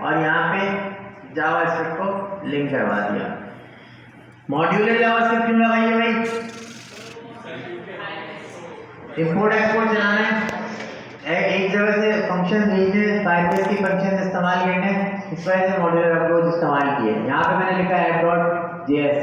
और यहाँ पे जावास्क्रिप्ट को लिंक करवा दिया। मॉड्यूलर जावास्क्रिप्ट क्यों लगाई है भाई? इंपोर्ट एक्सपोर्ट चलाना है, एक जगह से फंक्शन भेजने, फायरबेस की फंक्शन इस्तेमाल करने, इस वजह से मॉड्यूलर अप्रोच इस्तेमाल किए। यहाँ पे मैंने लिखा app.js,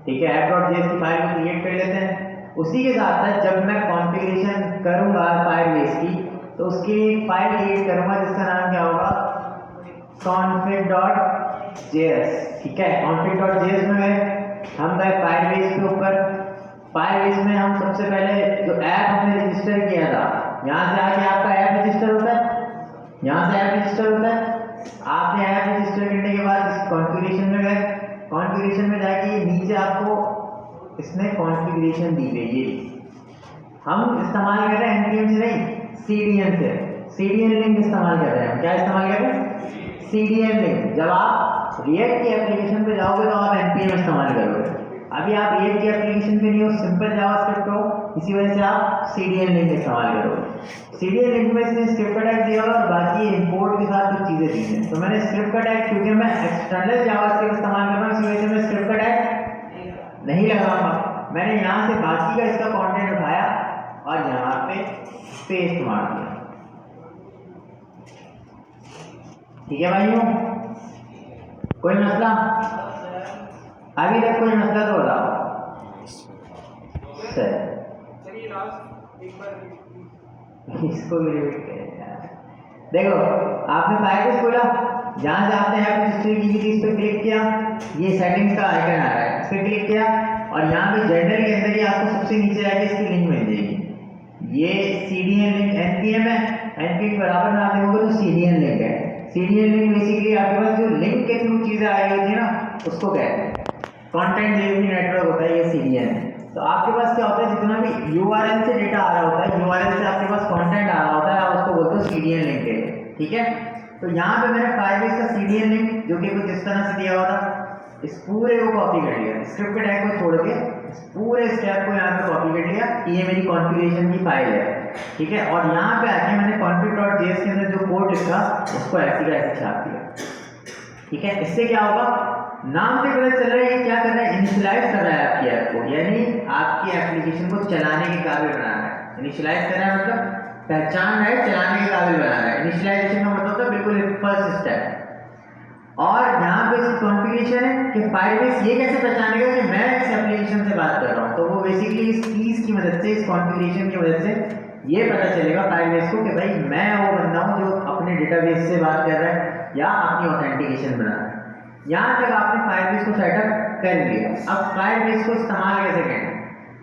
ठीक है, app.js की फाइल को क्रिएट कर लेते हैं। उसी के साथ साथ जब मैं कॉन्फ़िगरेशन करूंगा फायरबेस की, तो उसके लिए फाइल क्रिएट करूंगा जिसका नाम क्या होगा, config.js, ठीक है। config.js में हम गए फायरबेस के ऊपर। फायरबेस में हम सबसे पहले जो ऐप हमने रजिस्टर किया था, यहाँ से आके आपका ऐप रजिस्टर होता है, यहाँ से ऐप रजिस्टर होता है। आपने ऐप रजिस्टर करने के बाद इस कॉन्फ़िगरेशन में गए, कॉन्फ़िगरेशन में जाके नीचे आपको इसने कॉन्फ़िगरेशन दी गई है। हम इस्तेमाल कर रहे हैं npm से नहीं, cdn से, cdn लिंक इस्तेमाल कर रहे हैं। क्या इस्तेमाल कर रहे हैं? cdn link. जब आप रिएक्ट की एप्लीकेशन पे जाओगे तो आप npm इस्तेमाल करोगे। अभी आप रिएक्ट की एप्लीकेशन पे नहीं हो, सिंपल जावास्क्रिप्ट हो, इसी वजह से आप cdn लिंक इस्तेमाल करोगे। cdn लिंक में इसने स्क्रिप्ट का टैग दिया और बाकी इंपोर्ट के साथ कुछ चीजें दी हैं। तो मैंने स्क्रिप्ट का टैग, क्योंकि मैं एक्सटर्नल जावास्क्रिप्ट इस्तेमाल कर रहा हूँ, इसी वजह से मैं स्क्रिप्ट का टैग नहीं लगाऊंगा। मैंने यहाँ से बाकी का इसका कंटेंट उठाया और यहाँ पे पेस्ट मार दिया। ठीक है भाइयों, कोई मसला? अभी तक कोई मसला तो बताओ सर। इसको भी रिपीट करें यार। देखो, आपने फायरबेस खोला, जहाँ से आपने ऐप रजिस्टर की थी इस पर क्लिक किया, ये सेटिंग्स का आइकन आ रहा है, इस पर क्लिक किया और यहाँ पे जनरल के अंदर ही आपको सबसे नीचे आके इसकी लिंक मिल जाएगी। ये cdn लिंक npm है, npm बराबर में आप देखोगे तो cdn लिंक है। cdn लिंक बेसिकली आपके पास जो लिंक के थ्रू चीजें आई होती है ना, उसको कहते हैं कंटेंट डिलीवरी नेटवर्क होता है, ये cdn है। तो आपके पास क्या होता है, जितना भी URL से डेटा आ रहा होता है, URL से आपके पास कंटेंट आ रहा होता है, आप उसको बोलते हो cdn लिंक है, ठीक है। तो यहाँ पे मैंने फायरबेस का cdn लिंक जो कि कुछ इस तरह से दिया हुआ था, इस पूरे को कॉपी कर लिया, स्क्रिप्ट के टैग को छोड़ के इस पूरे स्टेप को यहाँ पे कॉपी कर लिया कि ये मेरी कॉन्फ़िगरेशन की फाइल है, ठीक है। और यहाँ पे आके मैंने config.js के अंदर जो कोड लिखा उसको ऐसे का ऐसे छाप दिया, ठीक है। इससे क्या होगा, नाम से पता चल रहा है ये क्या कर रहा है, इनिशियलाइज कर रहा है आपकी ऐप को, यानी आपकी एप्लीकेशन को चलाने के काबिल बना रहा है। इनिशियलाइज कर रहा है मतलब पहचान है, चलाने के काबिल बना रहा है। इनिशियलाइजेशन का मतलब होता है बिल्कुल फर्स्ट स्टेप। और यहाँ पे इसकी कॉन्फ़िगरेशन है कि फायरबेस ये कैसे पहचानेगा कि मैं इस एप्लीकेशन से बात कर रहा हूँ, तो वो बेसिकली इस कीज की मदद से, इस कॉन्फ़िगरेशन की मदद से ये पता चलेगा फायरबेस को कि भाई मैं वो बंदा हूँ जो अपने डेटाबेस से बात कर रहा है या अपनी ऑथेंटिकेशन बना रहा है। यहाँ तक आपने फायरबेस को सेटअप कर लिया। अब फायरबेस को इस्तेमाल कैसे करना है?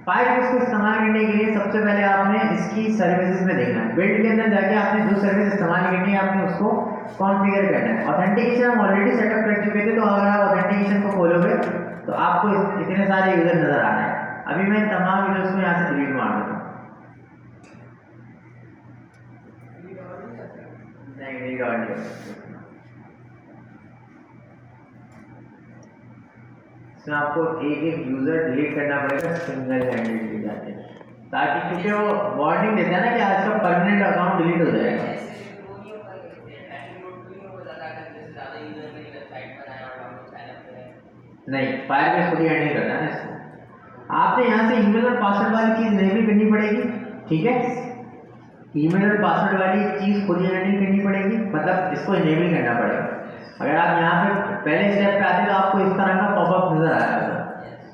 फायरबेस को इस्तेमाल करने के लिए सबसे पहले आपने इसकी सर्विसेज में देखना है। बिल्ड के अंदर जाके आपने जो सर्विस इस्तेमाल करनी है आपने उसको कॉन्फ़िगर करना है। ऑथेंटिकेशन हम ऑलरेडी सेटअप कर चुके थे, तो अगर आप ऑथेंटिकेशन को खोलोगे तो आपको इतने सारे यूजर नजर आ रहे हैं। अभी मैं तमाम यूजर्स को यहाँ से डिलीट मार देता हूँ। इसमें आपको एक एक यूजर डिलीट करना पड़ेगा, सिंगल हैंडेड डिलीट जाते हैं, ताकि क्योंकि वो वार्निंग देता है ना कि आज का परमानेंट अकाउंट डिलीट हो जाएगा। नहीं, फायरबेस खुद ही हैंडल करता है इसको। आपने यहाँ से ईमेल और पासवर्ड वाली चीज इनेबल करनी पड़ेगी, ठीक है। ईमेल और पासवर्ड वाली चीज खुद ही हैंडल करनी पड़ेगी, मतलब इसको इनेबल करना पड़ेगा। अगर आप यहाँ पे पहले स्टेप पे आते तो आपको इस तरह का पॉपअप नजर आएगा।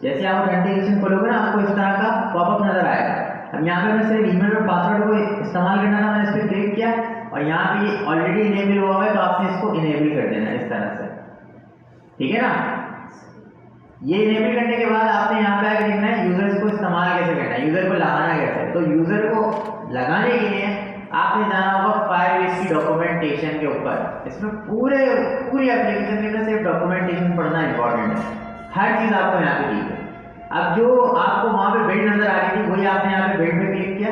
जैसे आप ऑथेंटिकेशन खोलोगे ना, आपको इस तरह का पॉपअप नजर आएगा। अब यहाँ पे मैं सिर्फ ईमेल और पासवर्ड को इस्तेमाल करना था, मैंने इस पर क्लिक किया और यहाँ पे ऑलरेडी इनेबल हुआ है, तो आपने इसको इनेबल कर देना इस तरह से, ठीक है ना। ये इनेबल करने के बाद आपने यहाँ पे आगे लिखना है यूजर्स को इस्तेमाल कैसे करना है, यूजर को लगाना कैसे। तो यूजर को लगाने के लिए आपने जाना होगा फायरबेस की डॉक्यूमेंटेशन के ऊपर। इसमें पूरी एप्लीकेशन के अंदर सिर्फ डॉक्यूमेंटेशन पढ़ना इंपॉर्टेंट है, हर चीज आपको यहाँ पे दी है। अब जो आपको वहां पे बिल्ड नजर आ रही थी वही आपने यहाँ पे बिल्ड पे क्लिक किया,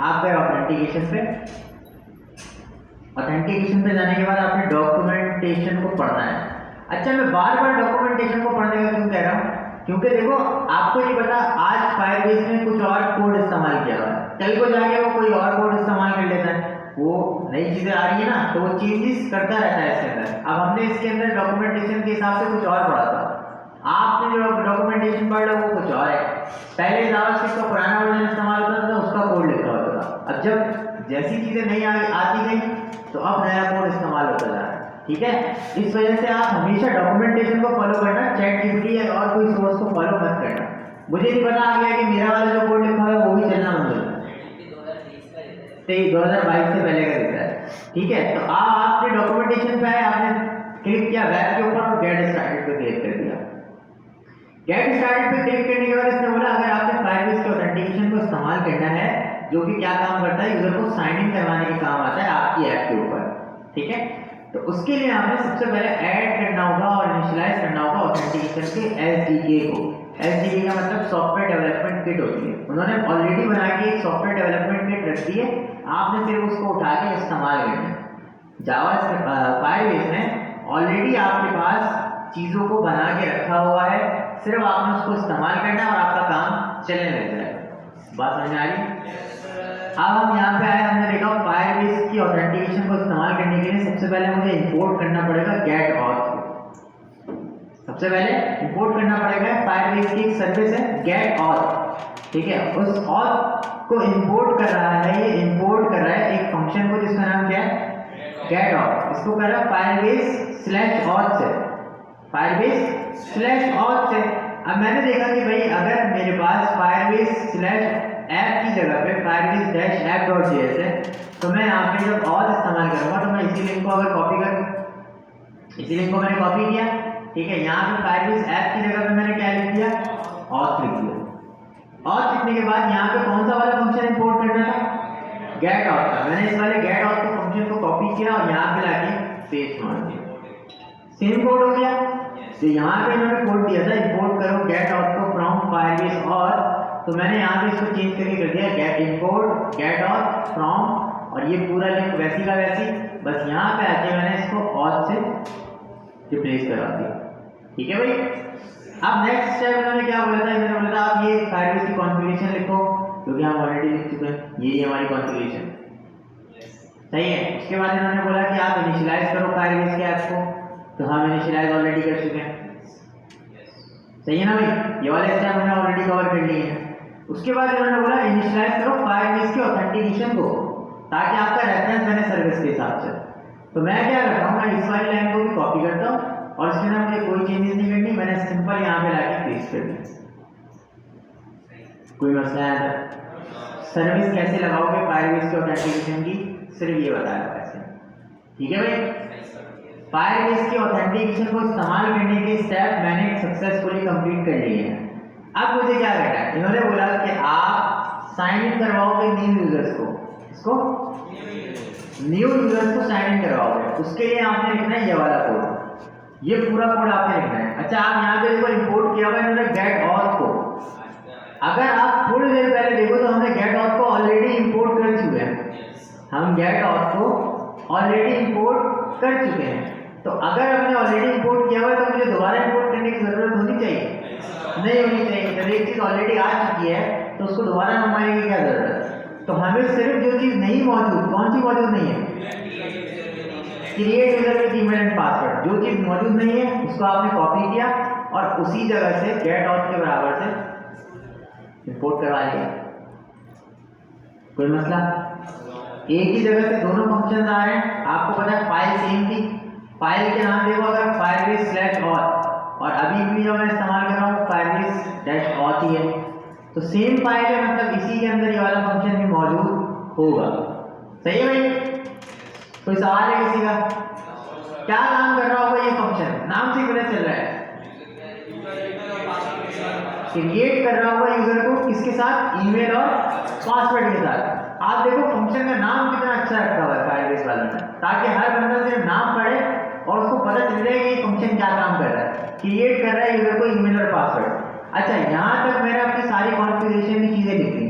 आप गए ऑथेंटिकेशन पे। ऑथेंटिकेशन पे जाने के बाद आपने डॉक्यूमेंटेशन को पढ़ना है। अच्छा, मैं बार बार डॉक्यूमेंटेशन को पढ़ने का क्यों कह रहा हूँ, क्योंकि देखो आपको ये पता आज फायरबेस में कुछ और कोड इस्तेमाल किया हुआ है, कल को जाके वो कोई और कोड इस्तेमाल कर लेता है, वो नई चीजें आ रही है ना, तो वो चेंजेस करता रहता है इसके अंदर। अब हमने इसके अंदर डॉक्यूमेंटेशन के हिसाब से कुछ और पढ़ा था, आपने जो डॉक्यूमेंटेशन पढ़ा वो कुछ और है। पहले जावास्क्रिप्ट का पुराना वर्जन इस्तेमाल होता था, उसका कोड लिखा होता था। अब जब जैसी चीज़ें नहीं आती गई तो अब नया कोड इस्तेमाल होता जा रहा है, ठीक है। इस वजह से आप हमेशा डॉक्यूमेंटेशन को फॉलो करना, चैटजीपीटी या और कोई सोर्स को फॉलो मत करना। मुझे नहीं पता आ गया कि मेरा वाला जो कोड लिखा है वो भी चलना बंद हो जाए, 2022 से पहले का दिख रहा है, ठीक है। तो आपने डॉक्यूमेंटेशन पे आए, आपने क्लिक किया वेब के ऊपर और गेट स्टार्टेड पे क्लिक कर दिया। गेट स्टार्टेड पे क्लिक करने के बाद इसने बोला अगर आपने फायरबेस के ऑथेंटिकेशन को इस्तेमाल करना है, जो कि क्या काम करता है, यूजर को साइन इन करवाने के काम आता है आपकी ऐप के ऊपर, ठीक है। तो उसके लिए आपने सबसे पहले ऐड करना होगा और इनिशियलाइज करना होगा ऑथेंटिकेशन के एसडीके को। एसडीके का मतलब सॉफ्टवेयर डेवलपमेंट किट होती है। उन्होंने ऑलरेडी बना के एक सॉफ्टवेयर डेवलपमेंट किट रख दी है, आपने सिर्फ उसको उठा के इस्तेमाल करना है। जावा फायरबेस में ऑलरेडी आपके पास चीज़ों को बना के रखा हुआ है, सिर्फ आपने उसको इस्तेमाल करना है और आपका काम चलने लग जाएगा। बात समझ आ रही? अब हम यहाँ पे आए, हमने देखा फायरबेस की ऑथेंटिकेशन को इस्तेमाल करने के लिए सबसे पहले मुझे इंपोर्ट करना पड़ेगा गेट ऑथ को। सबसे पहले इंपोर्ट करना पड़ेगा, फायरबेस की एक सर्विस है गेट ऑथ, ठीक है। उस ऑथ को इंपोर्ट कर रहा है, ये इंपोर्ट कर रहा है एक फंक्शन को जिसका नाम क्या है, गेट ऑथ। इसको कर रहा है फायरबेस/ऑथ से, फायरबेस/ऑथ से। अब मैंने देखा कि भाई अगर मेरे पास फायरबेस/ऐप की जगह पे firebase-app.js है, तो मैं यहाँ पे जब ऑथ इस्तेमाल करूँगा तो मैं इसी लिंक को अगर कॉपी करूँ, इसी लिंक को मैंने कॉपी किया, ठीक है। यहाँ पे फायरबेस ऐप की जगह पे मैंने क्या लिख दिया, ऑथ लिख दिया। ऑथ लिखने के बाद यहाँ पे कौन सा वाला फंक्शन इंपोर्ट करना था, गेट ऑथ का। मैंने इस वाले गेट ऑथ के फंक्शन को कॉपी किया और यहाँ पे लाके पेस्ट मार दिया, सेम कोड हो गया। तो यहाँ पे इन्होंने कोड दिया था इंपोर्ट करो गेट ऑथ को फ्रॉम फायरबेस ऑथ, तो मैंने यहाँ पे इसको चेंज करके कर दिया get import get auth from, और ये पूरा लिंक वैसी का वैसी, बस यहाँ पे आके मैंने इसको ऑथ से रिप्लेस करा दिया, ठीक है भाई। अब नेक्स्ट स्टेप इन्होंने क्या बोला था, इन्होंने बोला था आप ये फायरबेस की कॉन्फ़िगरेशन लिखो, क्योंकि हम ऑलरेडी लिख चुके हैं, ये हमारी कॉन्फ़िगरेशन सही है। उसके बाद इन्होंने बोला कि आप इनिशियलाइज करो फायरबेस के ऐप को, तो हम इनिशियलाइज ऑलरेडी कर चुके हैं, सही है ना भाई। ये वाले स्टेप हमने ऑलरेडी कवर कर लिए हैं। उसके बाद इन्होंने बोला इनिशियलाइज करो फायरबेस की ऑथेंटिकेशन को, ताकि आपका रेफरेंस बने सर्विस के हिसाब से। तो मैं क्या करता हूँ, मैं इस वाली लाइन को भी कॉपी करता हूँ और इसके अंदर मुझे कोई चेंजेस नहीं करनी, मैंने सिंपल यहाँ पे लाके पेस्ट कर दिया। कोई मसला है? सर्विस कैसे लगाओगे फायरबेस की ऑथेंटिकेशन की, सिर्फ ये बताया कैसे, ठीक है भाई। फायरबेस की ऑथेंटिकेशन को इस्तेमाल करने के स्टेप मैंने सक्सेसफुली कंप्लीट कर लिए हैं। अब मुझे क्या करना है, इन्होंने बोला कि आप साइन इन करवाओगे न्यू यूजर्स को, इसको न्यू यूजर्स को साइन इन करवाओगे। उसके लिए आपने लिखना है ये वाला कोड, ये पूरा कोड आपने लिखना है। अच्छा, आप यहाँ पे देखो इंपोर्ट किया हुआ है इन्होंने गेट ऑथ को। अगर आप थोड़ी देर पहले देखो तो हमने गेट ऑथ को ऑलरेडी इंपोर्ट कर चुके हैं, हम गेट ऑथ को ऑलरेडी इंपोर्ट कर चुके हैं। तो अगर हमने ऑलरेडी इंपोर्ट किया हुआ है तो मुझे दोबारा इंपोर्ट करने की जरूरत होनी चाहिए, नहीं होनी चाहिए। जब एक चीज ऑलरेडी आ चुकी है तो उसको दोबारा मंगवाने की क्या जरूरत है। तो हमें सिर्फ जो चीज नहीं मौजूद, कौन सी मौजूद नहीं है, create user with email and password, जो चीज मौजूद नहीं है उसको आपने कॉपी किया और उसी जगह से गेट ऑथ के बराबर से इंपोर्ट करवा लिया। कोई मसला? एक ही जगह से दोनों फंक्शन आ रहे हैं, आपको पता है फाइल सेम थी, फाइल के नाम देखो अगर firebase/auth, और अभी भी जो मैं इस्तेमाल कर रहा हूँ firebase-auth ही है, तो सेम फाइल है, मतलब इसी के अंदर ये वाला फंक्शन भी मौजूद होगा। सही है भाई? कोई सवाल है किसी का? क्या काम कर रहा होगा ये फंक्शन, नाम से पता चल रहा है, क्रिएट कर रहा होगा यूजर को किसके साथ, ईमेल और पासवर्ड के साथ। आप देखो फंक्शन का नाम कितना अच्छा रखा हुआ है फायरबेस वालों ने, ताकि हर बंदा सिर्फ नाम पढ़े और उसको पता चल जाए कि ये फंक्शन क्या काम कर रहा है, क्रिएट कर रहा है यूजर को ईमेल और पासवर्ड। अच्छा, यहाँ तक मैंने अपनी सारी कॉन्फ़िगरेशन की चीज़ें लिख दी।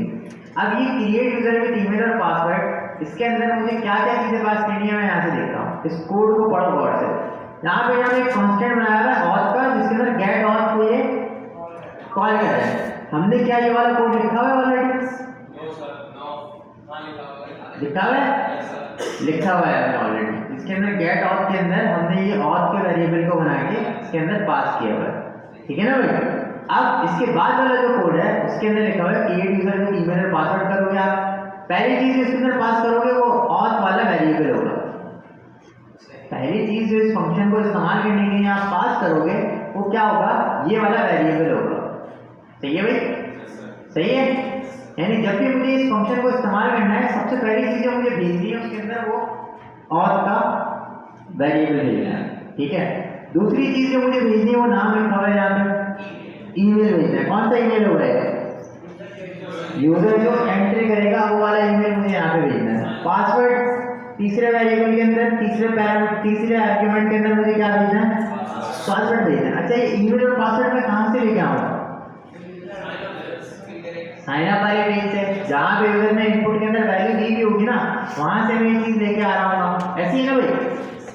अब ये क्रिएट यूजर विद ईमेल और पासवर्ड, इसके अंदर मुझे क्या क्या चीज़ें पास करनी है, मैं यहाँ से देखता हूँ, इस कोड को पढ़ो गौर से। यहाँ पे एक कॉन्स्टेंट बनाया हुआ है ऑथ का, जिसके अंदर गेट ऑथ को ये कॉल कर रहा है। हमने क्या ये वाला कोड लिखा हुआ है ऑलरेडी? लिखा हुआ है, लिखा हुआ है हमने ऑलरेडी। इसके अंदर गेट ऑथ के अंदर हमने ये ऑथ के वेरिएबल को बना के इसके अंदर पास किया हुआ है, ठीक है ना भाई। अब इसके बाद वाला जो कोड है उसके अंदर लिखा हुआ है क्रिएट यूजर विद ईमेल और पासवर्ड करोगे आप। पहली चीज इसके अंदर पास करोगे वो ऑथ वाला वेरिएबल होगा। पहली चीज जो इस फंक्शन को इस्तेमाल करने के लिए आप पास करोगे वो क्या होगा, ये वाला वेरिएबल होगा। सही है भाई, सही है। यानी जब भी मुझे इस फंक्शन को इस्तेमाल करना है सबसे पहली चीज जो मुझे भेजनी है उसके अंदर वो ऑथ का वेरिएबल भेजना है, ठीक है। दूसरी चीज जो मुझे भेजनी है वो नाम लिखा हुआ है यहाँ पे, ईमेल भेजना है। कौन सा ईमेल होगा, यूजर जो एंट्री करेगा वो वाला ईमेल मुझे यहाँ पे भेजना है। पासवर्ड तीसरे वेरिएबल के अंदर, तीसरे आर्गुमेंट के अंदर मुझे क्या भेजना है, पासवर्ड भेजना है। अच्छा, ये ईमेल और पासवर्ड मैं कहाँ से लेके आऊँगा, साइन अप वाले पेज से, जहाँ पे यूजर ने इनपुट के अंदर वैल्यू दी भी होगी ना, वहां से मैं ये चीज लेके आ रहा हूँ। ऐसी है ना भाई।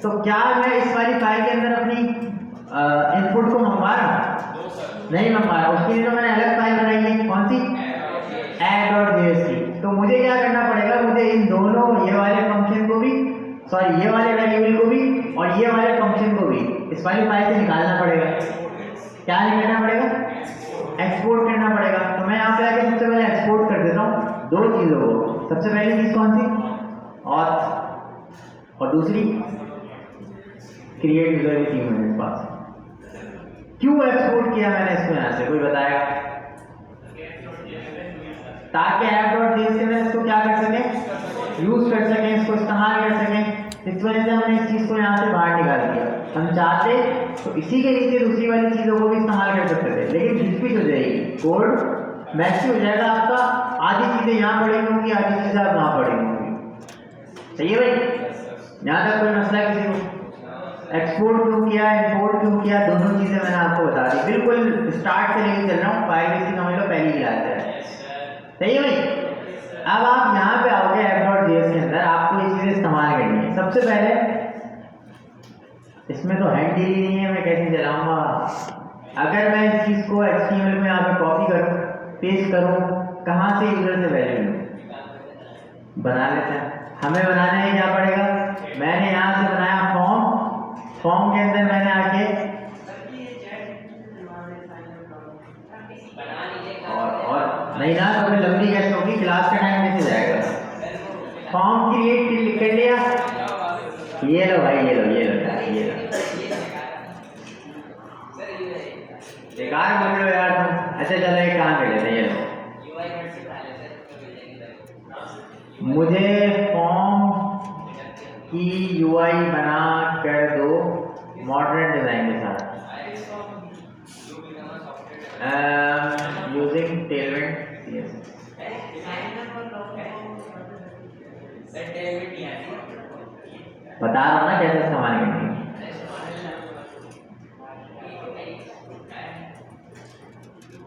तो क्या मैं इस वाली फाइल के अंदर अपनी इनपुट को मंगवा रहा हूँ, नहीं मंगवा रहा। उसके लिए तो मैंने अलग फाइल बनाई है, कौन सी, add.js। तो मुझे क्या करना पड़ेगा, मुझे इन दोनों ये वाले फंक्शन को भी, सॉरी ये वाले वेरिएबल को भी और ये वाले फंक्शन को भी इस वाली फाइल से निकालना पड़ेगा। क्या निकालना पड़ेगा, एक्सपोर्ट करना पड़ेगा। तो मैं यहाँ पे आके सबसे पहले एक्सपोर्ट कर देता हूँ दो चीज़ों को। सबसे पहली चीज़ कौन सी, ऑथ, और दूसरी क्रिएट यूजर विद ईमेल पास। क्यों एक्सपोर्ट किया मैंने इसको यहाँ से, कोई बताएगा, ताकि app.js से मैं इसको क्या कर सकें, यूज कर सकें, इसको इस्तेमाल कर सकें। इस वजह से हमने इस चीज़ को यहाँ से बाहर निकाल दिया। हम चाहते तो इसी के नीचे दूसरी वाली चीज़ों को भी इस्तेमाल कर सकते थे, लेकिन डिस्प्यूट हो जाएगी, कोड मैसी हो जाएगा आपका। आधी चीज़ें यहाँ पढ़ेंगी होंगी, आधी चीज़ें आप वहाँ पढ़ेंगी होंगी। सही है भाई, यहाँ तक कोई मसला किसी को। एक्सपोर्ट क्यों किया, इंपोर्ट क्यों किया, दोनों चीज़ें मैंने आपको बता दी। बिल्कुल स्टार्ट से लेकर चल रहा हूँ, फाइल इसकी समझ लो पहली क्लास है। सही है भाई। अब आप यहाँ पे आओगे app.js के अंदर, आपको ये चीज़ें इस्तेमाल करनी है। सबसे पहले इसमें तो हैंड ही नहीं है, मैं कैसे चलाऊंगा। अगर मैं इस चीज़ को HTML में यहाँ पे कॉपी करूँ, पेस्ट करूँ, कहाँ से यूजर से वैल्यू लूँ, बना लेते हैं। हमें बनाने में क्या पड़ेगा, मैंने यहाँ से बनाया फॉर्म के अंदर मैंने आके और नहीं ना, तो फिर लंबी कैसे होगी, क्लास का टाइम कैसे जाएगा। फॉर्म क्रिएट कर लिया, ये लो भाई, ये लो बेकार बोल लो यार तुम। अच्छा चलो एक काम कर लेते हैं, ये लो, मुझे फॉर्म की UI बना कर दो मॉडर्न डिजाइन के साथ, यूजिंग टेलमेंट CSS। बता रहा हूँ ना कैसे इस्तेमाल करनी है।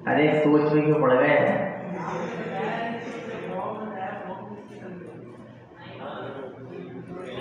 अरे सोच में क्यों पड़ गए।